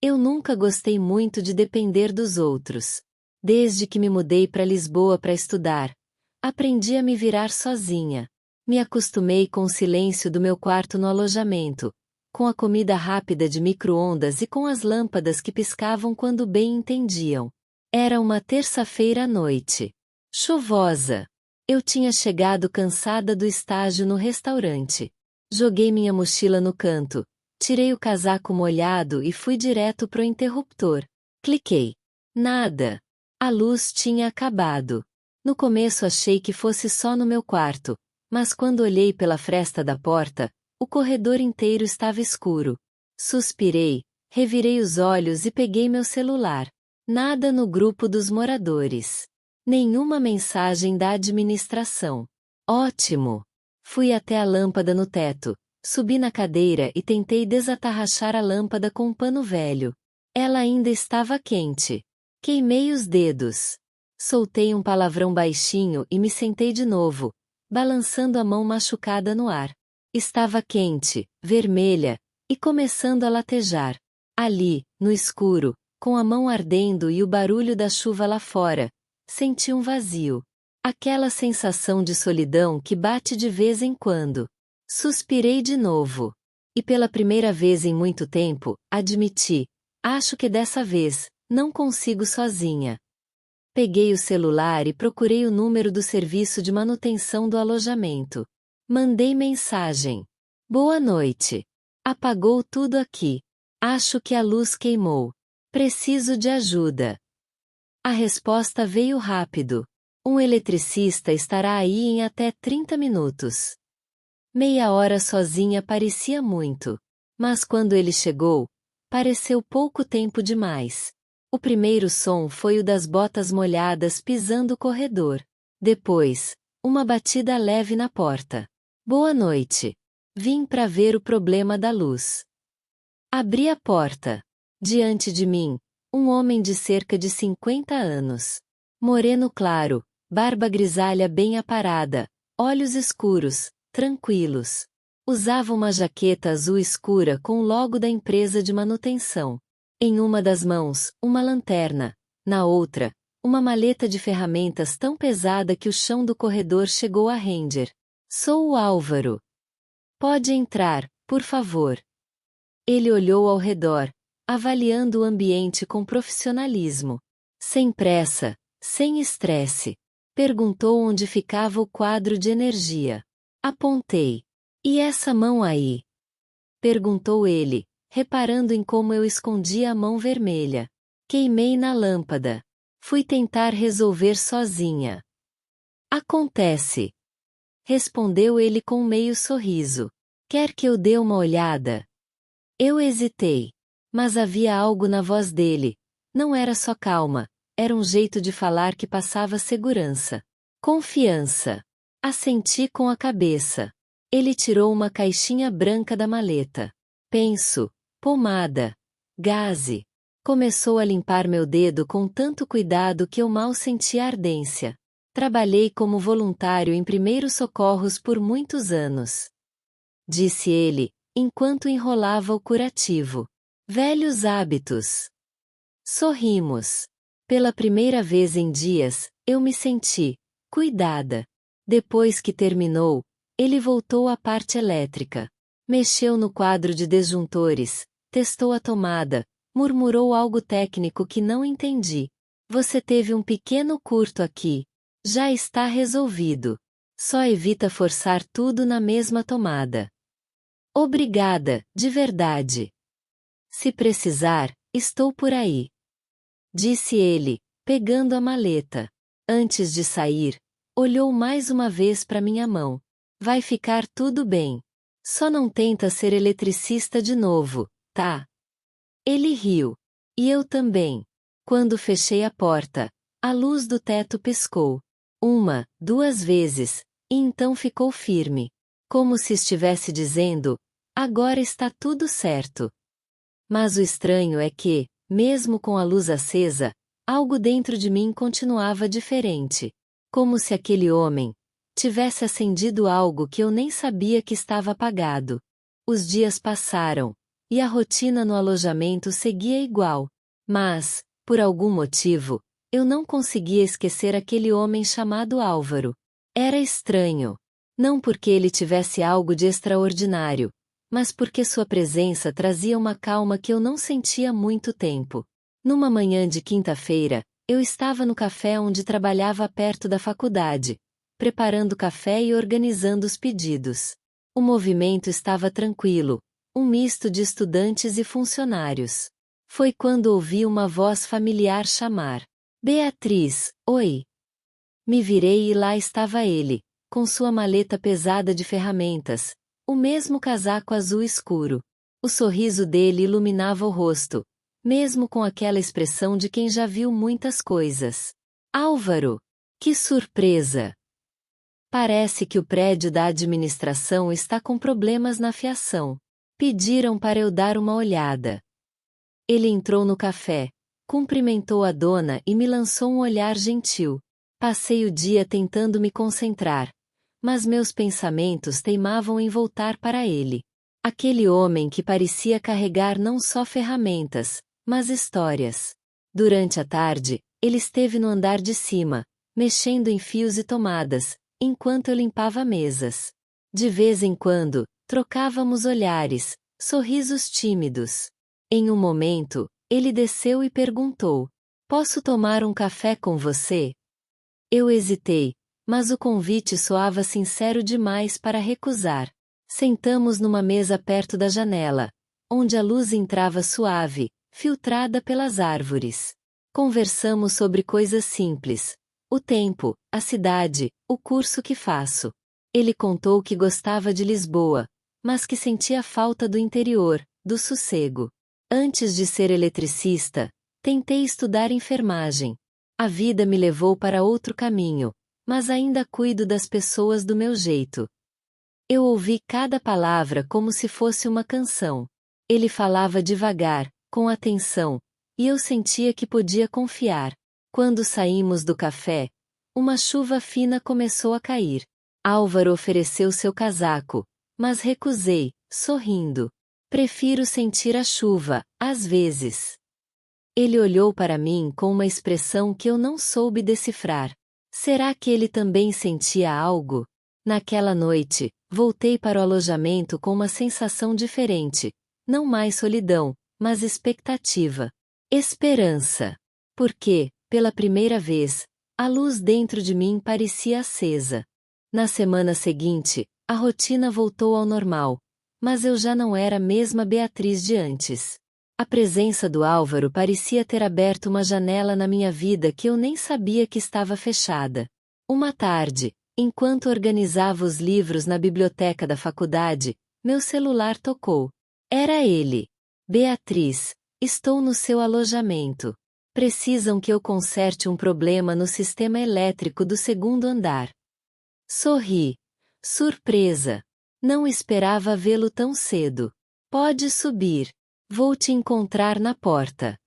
Eu nunca gostei muito de depender dos outros. Desde que me mudei para Lisboa para estudar, aprendi a me virar sozinha. Me acostumei com o silêncio do meu quarto no alojamento, com a comida rápida de micro-ondas e com as lâmpadas que piscavam quando bem entendiam. Era uma terça-feira à noite. Chuvosa. Eu tinha chegado cansada do estágio no restaurante. Joguei minha mochila no canto, tirei o casaco molhado e fui direto pro interruptor. Cliquei. Nada. A luz tinha acabado. No começo achei que fosse só no meu quarto, mas quando olhei pela fresta da porta, o corredor inteiro estava escuro. Suspirei, revirei os olhos e peguei meu celular. Nada no grupo dos moradores. Nenhuma mensagem da administração. Ótimo! Fui até a lâmpada no teto, subi na cadeira e tentei desatarrachar a lâmpada com um pano velho. Ela ainda estava quente. Queimei os dedos. Soltei um palavrão baixinho e me sentei de novo, balançando a mão machucada no ar. Estava quente, vermelha, e começando a latejar. Ali, no escuro, com a mão ardendo e o barulho da chuva lá fora, senti um vazio. Aquela sensação de solidão que bate de vez em quando. Suspirei de novo. E pela primeira vez em muito tempo, admiti, acho que dessa vez, não consigo sozinha. Peguei o celular e procurei o número do serviço de manutenção do alojamento. Mandei mensagem. Boa noite. Apagou tudo aqui. Acho que a luz queimou. Preciso de ajuda. A resposta veio rápido. Um eletricista estará aí em até 30 minutos. Meia hora sozinha parecia muito. Mas quando ele chegou, pareceu pouco tempo demais. O primeiro som foi o das botas molhadas pisando o corredor. Depois, uma batida leve na porta. Boa noite. Vim para ver o problema da luz. Abri a porta. Diante de mim, um homem de cerca de 50 anos. Moreno claro, barba grisalha bem aparada, olhos escuros, tranquilos. Usava uma jaqueta azul escura com o logo da empresa de manutenção. Em uma das mãos, uma lanterna. Na outra, uma maleta de ferramentas tão pesada que o chão do corredor chegou a render. Sou o Álvaro. Pode entrar, por favor. Ele olhou ao redor, avaliando o ambiente com profissionalismo. Sem pressa, sem estresse. Perguntou onde ficava o quadro de energia. Apontei. E essa mão aí? Perguntou ele, reparando em como eu escondia a mão vermelha. Queimei na lâmpada. Fui tentar resolver sozinha. Acontece. Respondeu ele com meio sorriso. Quer que eu dê uma olhada? Eu hesitei. Mas havia algo na voz dele. Não era só calma, era um jeito de falar que passava segurança. Confiança. Assenti com a cabeça. Ele tirou uma caixinha branca da maleta. Penso, pomada. Gaze. Começou a limpar meu dedo com tanto cuidado que eu mal senti a ardência. Trabalhei como voluntário em primeiros socorros por muitos anos. Disse ele, enquanto enrolava o curativo. Velhos hábitos. Sorrimos. Pela primeira vez em dias, eu me senti cuidada. Depois que terminou, ele voltou à parte elétrica. Mexeu no quadro de disjuntores, testou a tomada, murmurou algo técnico que não entendi. Você teve um pequeno curto aqui. Já está resolvido. Só evita forçar tudo na mesma tomada. Obrigada, de verdade. Se precisar, estou por aí. Disse ele, pegando a maleta. Antes de sair, olhou mais uma vez para minha mão. Vai ficar tudo bem. Só não tenta ser eletricista de novo, tá? Ele riu. E eu também. Quando fechei a porta, a luz do teto piscou. Uma, duas vezes, e então ficou firme. Como se estivesse dizendo, agora está tudo certo. Mas o estranho é que, mesmo com a luz acesa, algo dentro de mim continuava diferente. Como se aquele homem tivesse acendido algo que eu nem sabia que estava apagado. Os dias passaram. e a rotina no alojamento seguia igual. Mas, por algum motivo, eu não conseguia esquecer aquele homem chamado Álvaro. Era estranho. Não porque ele tivesse algo de extraordinário, mas porque sua presença trazia uma calma que eu não sentia há muito tempo. Numa manhã de quinta-feira, eu estava no café onde trabalhava perto da faculdade, preparando café e organizando os pedidos. O movimento estava tranquilo, um misto de estudantes e funcionários. Foi quando ouvi uma voz familiar chamar: Beatriz, oi! Me virei e lá estava ele, com sua maleta pesada de ferramentas, o mesmo casaco azul escuro. O sorriso dele iluminava o rosto, mesmo com aquela expressão de quem já viu muitas coisas. Álvaro! Que surpresa! Parece que o prédio da administração está com problemas na fiação. Pediram para eu dar uma olhada. Ele entrou no café, cumprimentou a dona e me lançou um olhar gentil. Passei o dia tentando me concentrar, mas meus pensamentos teimavam em voltar para ele. Aquele homem que parecia carregar não só ferramentas, mas histórias. Durante a tarde, ele esteve no andar de cima, mexendo em fios e tomadas, enquanto eu limpava mesas. De vez em quando, trocávamos olhares, sorrisos tímidos. Em um momento, ele desceu e perguntou: Posso tomar um café com você? Eu hesitei, mas o convite soava sincero demais para recusar. Sentamos numa mesa perto da janela, onde a luz entrava suave, filtrada pelas árvores. Conversamos sobre coisas simples: o tempo, a cidade, o curso que faço. Ele contou que gostava de Lisboa, mas que sentia falta do interior, do sossego. Antes de ser eletricista, tentei estudar enfermagem. A vida me levou para outro caminho, mas ainda cuido das pessoas do meu jeito. Eu ouvi cada palavra como se fosse uma canção. Ele falava devagar, com atenção, e eu sentia que podia confiar. Quando saímos do café, uma chuva fina começou a cair. Álvaro ofereceu seu casaco, mas recusei, sorrindo. Prefiro sentir a chuva, às vezes. Ele olhou para mim com uma expressão que eu não soube decifrar. Será que ele também sentia algo? Naquela noite, voltei para o alojamento com uma sensação diferente. Não mais solidão, mas expectativa. Esperança. Porque, pela primeira vez, a luz dentro de mim parecia acesa. Na semana seguinte, a rotina voltou ao normal, mas eu já não era a mesma Beatriz de antes. A presença do Álvaro parecia ter aberto uma janela na minha vida que eu nem sabia que estava fechada. Uma tarde, enquanto organizava os livros na biblioteca da faculdade, meu celular tocou. Era ele. Beatriz, estou no seu alojamento. Precisam que eu conserte um problema no sistema elétrico do segundo andar. Sorri. Surpresa. Não esperava vê-lo tão cedo. Pode subir. Vou te encontrar na porta.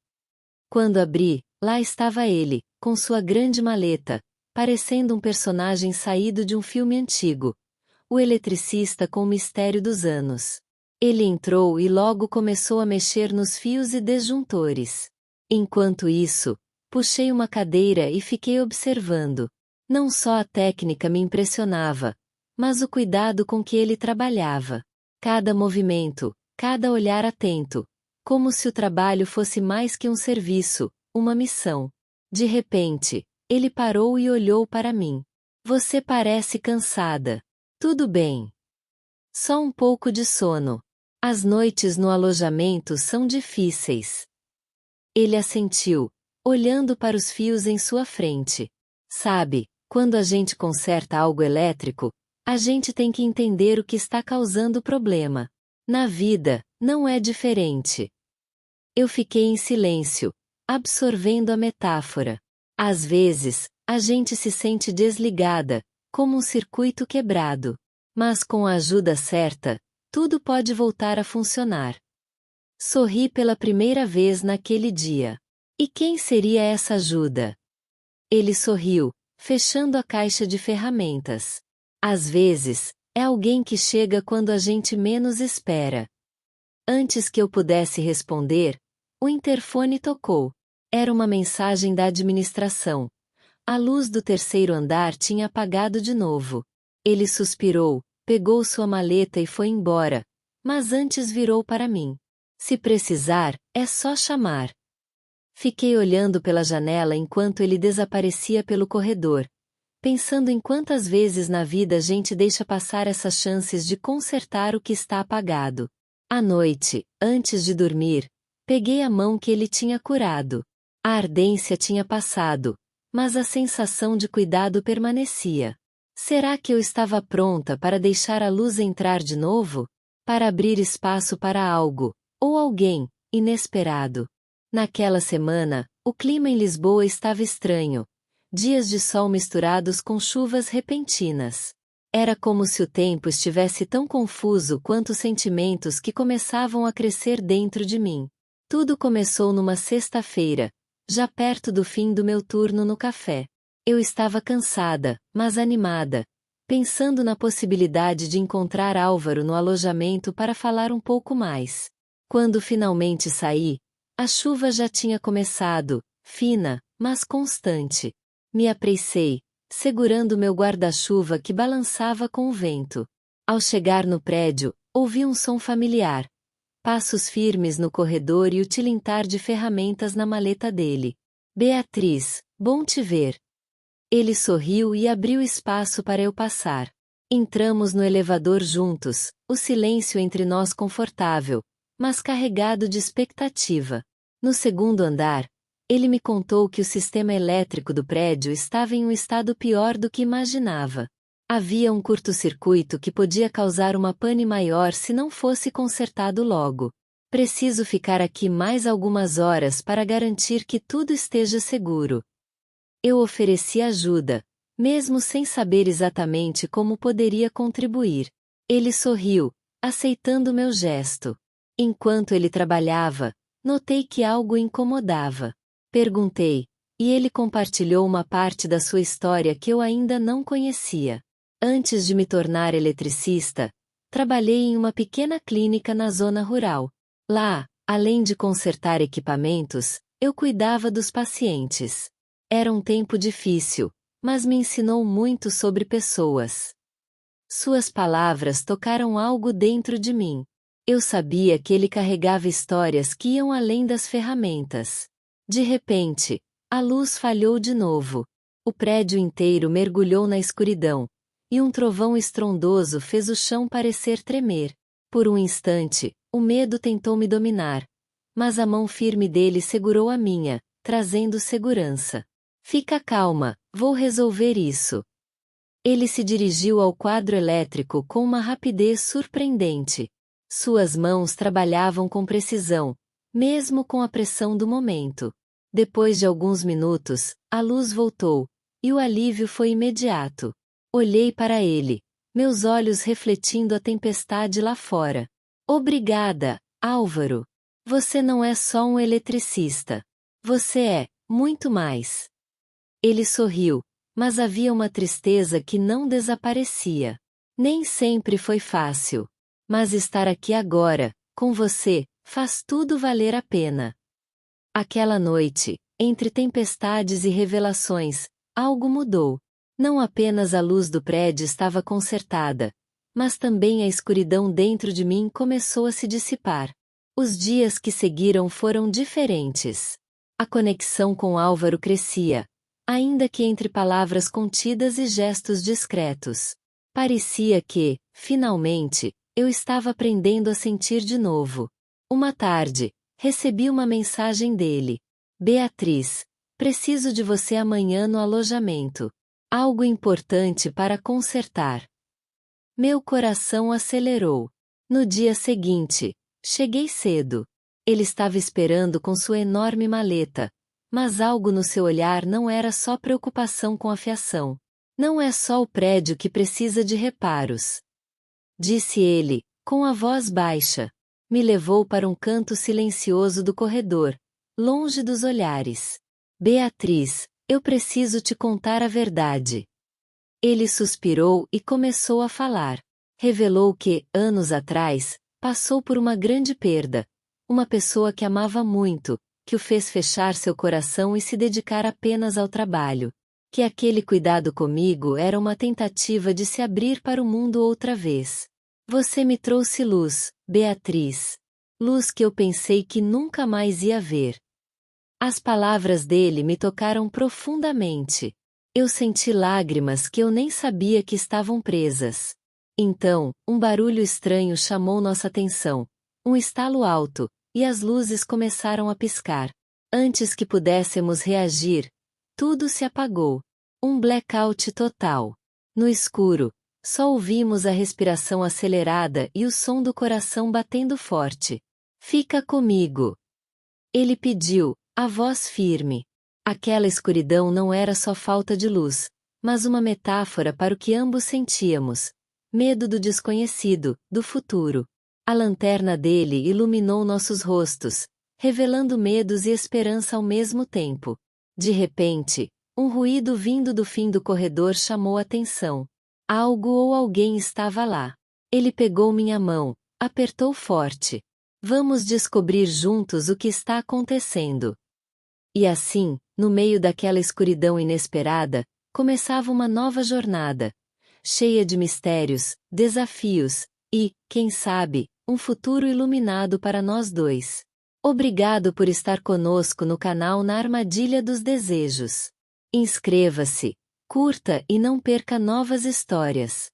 Quando abri, lá estava ele, com sua grande maleta, parecendo um personagem saído de um filme antigo. O eletricista com o mistério dos anos. Ele entrou e logo começou a mexer nos fios e desjuntores. Enquanto isso, puxei uma cadeira e fiquei observando. Não só a técnica me impressionava, mas o cuidado com que ele trabalhava. Cada movimento, cada olhar atento. Como se o trabalho fosse mais que um serviço, uma missão. De repente, ele parou e olhou para mim. Você parece cansada. Tudo bem. Só um pouco de sono. As noites no alojamento são difíceis. Ele assentiu, olhando para os fios em sua frente. Sabe, quando a gente conserta algo elétrico, a gente tem que entender o que está causando o problema. Na vida, não é diferente. Eu fiquei em silêncio, absorvendo a metáfora. Às vezes, a gente se sente desligada, como um circuito quebrado. Mas com a ajuda certa, tudo pode voltar a funcionar. Sorri pela primeira vez naquele dia. E quem seria essa ajuda? Ele sorriu, fechando a caixa de ferramentas. Às vezes, é alguém que chega quando a gente menos espera. Antes que eu pudesse responder, o interfone tocou. Era uma mensagem da administração. A luz do terceiro andar tinha apagado de novo. Ele suspirou, pegou sua maleta e foi embora, mas antes virou para mim. Se precisar, é só chamar. Fiquei olhando pela janela enquanto ele desaparecia pelo corredor, pensando em quantas vezes na vida a gente deixa passar essas chances de consertar o que está apagado. À noite, antes de dormir, peguei a mão que ele tinha curado. A ardência tinha passado, mas a sensação de cuidado permanecia. Será que eu estava pronta para deixar a luz entrar de novo? Para abrir espaço para algo, ou alguém, inesperado? Naquela semana, o clima em Lisboa estava estranho. Dias de sol misturados com chuvas repentinas. Era como se o tempo estivesse tão confuso quanto os sentimentos que começavam a crescer dentro de mim. Tudo começou numa sexta-feira, já perto do fim do meu turno no café. Eu estava cansada, mas animada, pensando na possibilidade de encontrar Álvaro no alojamento para falar um pouco mais. Quando finalmente saí, a chuva já tinha começado, fina, mas constante. Me apressei, segurando meu guarda-chuva que balançava com o vento. Ao chegar no prédio, ouvi um som familiar. Passos firmes no corredor e o tilintar de ferramentas na maleta dele. Beatriz, bom te ver. Ele sorriu e abriu espaço para eu passar. Entramos no elevador juntos, o silêncio entre nós confortável, mas carregado de expectativa. No segundo andar, ele me contou que o sistema elétrico do prédio estava em um estado pior do que imaginava. Havia um curto-circuito que podia causar uma pane maior se não fosse consertado logo. Preciso ficar aqui mais algumas horas para garantir que tudo esteja seguro. Eu ofereci ajuda, mesmo sem saber exatamente como poderia contribuir. Ele sorriu, aceitando meu gesto. Enquanto ele trabalhava, notei que algo o incomodava. Perguntei, e ele compartilhou uma parte da sua história que eu ainda não conhecia. Antes de me tornar eletricista, trabalhei em uma pequena clínica na zona rural. Lá, além de consertar equipamentos, eu cuidava dos pacientes. Era um tempo difícil, mas me ensinou muito sobre pessoas. Suas palavras tocaram algo dentro de mim. Eu sabia que ele carregava histórias que iam além das ferramentas. De repente, a luz falhou de novo. O prédio inteiro mergulhou na escuridão, e um trovão estrondoso fez o chão parecer tremer. Por um instante, o medo tentou me dominar, mas a mão firme dele segurou a minha, trazendo segurança. Fica calma, vou resolver isso. Ele se dirigiu ao quadro elétrico com uma rapidez surpreendente. Suas mãos trabalhavam com precisão, mesmo com a pressão do momento. Depois de alguns minutos, a luz voltou, e o alívio foi imediato. Olhei para ele, meus olhos refletindo a tempestade lá fora. Obrigada, Álvaro. Você não é só um eletricista. Você é, muito mais. Ele sorriu, mas havia uma tristeza que não desaparecia. Nem sempre foi fácil. Mas estar aqui agora, com você, faz tudo valer a pena. Aquela noite, entre tempestades e revelações, algo mudou. Não apenas a luz do prédio estava consertada, mas também a escuridão dentro de mim começou a se dissipar. Os dias que seguiram foram diferentes. A conexão com Álvaro crescia, ainda que entre palavras contidas e gestos discretos. Parecia que, finalmente, eu estava aprendendo a sentir de novo. Uma tarde, recebi uma mensagem dele. Beatriz, preciso de você amanhã no alojamento. Algo importante para consertar. Meu coração acelerou. No dia seguinte, cheguei cedo. Ele estava esperando com sua enorme maleta, mas algo no seu olhar não era só preocupação com a fiação. Não é só o prédio que precisa de reparos. Disse ele, com a voz baixa. Me levou para um canto silencioso do corredor, longe dos olhares. Beatriz, eu preciso te contar a verdade. Ele suspirou e começou a falar. Revelou que, anos atrás, Passou por uma grande perda. Uma pessoa que amava muito, que o fez fechar seu coração e se dedicar apenas ao trabalho. Que aquele cuidado comigo era uma tentativa de se abrir para o mundo outra vez. Você me trouxe luz, Beatriz. Luz que eu pensei que nunca mais ia ver. As palavras dele me tocaram profundamente. Eu senti lágrimas que eu nem sabia que estavam presas. Então, um barulho estranho chamou nossa atenção. Um estalo alto, e as luzes começaram a piscar. Antes que pudéssemos reagir, tudo se apagou. Um blackout total. No escuro, só ouvimos a respiração acelerada e o som do coração batendo forte. Fica comigo. Ele pediu, a voz firme. Aquela escuridão não era só falta de luz, mas uma metáfora para o que ambos sentíamos. Medo do desconhecido, do futuro. A lanterna dele iluminou nossos rostos, revelando medos e esperança ao mesmo tempo. De repente, um ruído vindo do fim do corredor chamou atenção. Algo ou alguém estava lá. Ele pegou minha mão, apertou forte. Vamos descobrir juntos o que está acontecendo. E assim, no meio daquela escuridão inesperada, começava uma nova jornada, cheia de mistérios, desafios e, quem sabe, um futuro iluminado para nós dois. Obrigado por estar conosco no canal Na Armadilha dos Desejos. Inscreva-se, curta e não perca novas histórias.